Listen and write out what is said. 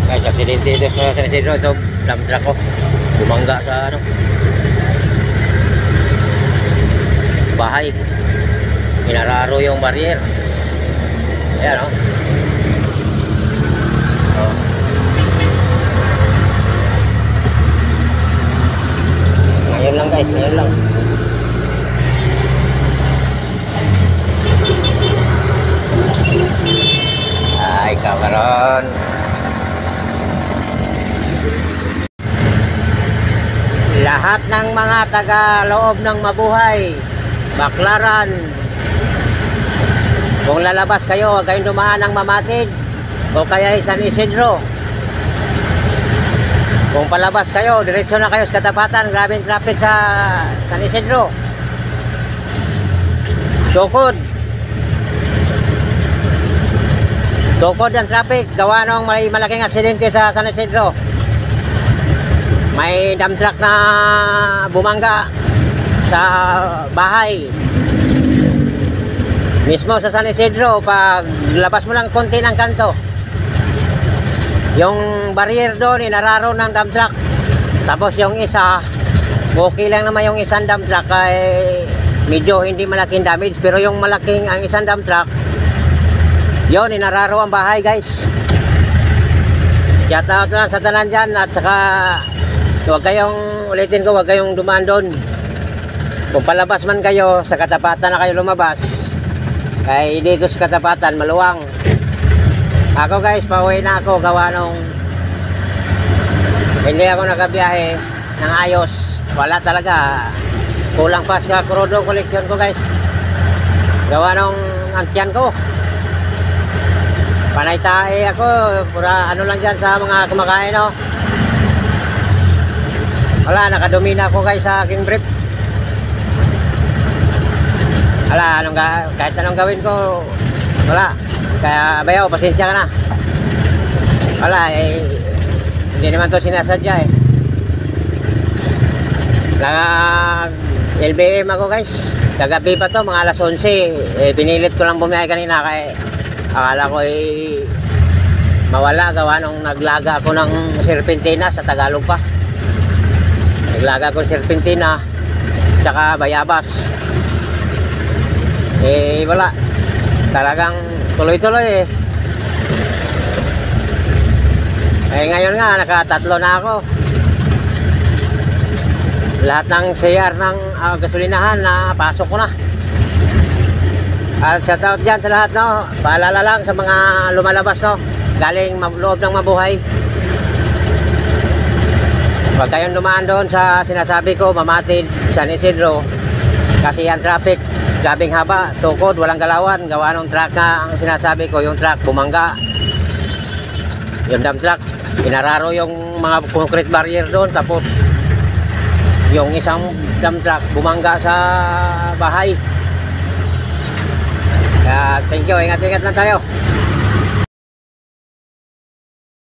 Guys, aksidente ito sa San Isidro. Ito, dump truck ko. Bumangga sa ano, bahay. Inararo yung barrier. Ayan, oh. Oh. Ngayon lang guys, ngayon lang. Ay, kabaron. Lahat ng mga taga-loob ng Mabuhay, Baclaran, kung lalabas kayo, huwag kayong dumaan ng Mamatid o kaya San Isidro. Kung palabas kayo, diretso na kayo sa Katapatan. Grabing traffic sa San Isidro. Tukod ang traffic. Gawa nung may malaking aksidente sa San Isidro. May dump truck na bumangga sa bahay mismo sa San Isidro. Pag labas mo lang konti ng kanto, yung barrier doon inararo ng dump truck. Tapos yung isa, okay lang naman yung isang dump truck, ay medyo hindi malaking damage. Pero yung malaking, ang isang dump truck, yun, inararo ang bahay guys. Shout out lang sa tanan dyan. At saka huwag kayong, ulitin ko, huwag kayong dumaan doon. Kung palabas man kayo, sa Katapatan na kayo lumabas, ay dito sa Katapatan, maluwang. Ako guys, pauwi na ako. Gawa nung hindi ako nakabiyahe ng ayos. Wala talaga. Kulang pa sa crudo collection ko guys. Gawa nung antyan ko. Panay tae ako. Pura ano lang dyan sa mga kumakain, no? Wala, nakadumi na ako guys sa aking brief. Wala, kahit anong gawin ko, wala. Kaya bayaw, pasensya ka na. Wala, hindi naman to sinasadya LBM ako guys. Kagabi pa to, mga alas 11. Pinilit ko lang bumiyahe kanina kaya akala ko mawala. Gawa nung naglaga ako ng serpentina sa Tagalog pa. Naglaga ko serpentina tsaka bayabas. Wala. Talagang tuloy-tuloy ngayon nga nakatatlo na ako. Lahat ng CR ng gasolinahan na pasok ko na. At shoutout dyan sa lahat, no. Paalala lang sa mga lumalabas, no, galing loob ng Mabuhay, huwag kayong dumaan doon sa sinasabi ko, Mamatid, San Isidro, kasi yan traffic gabing haba, tukod, walang galawan. Gawa ng truck na ang sinasabi ko, yung truck bumangga, yung dump truck inararo yung mga concrete barrier doon. Tapos yung isang dump truck bumangga sa bahay. Kaya thank you, ingat-ingat lang tayo.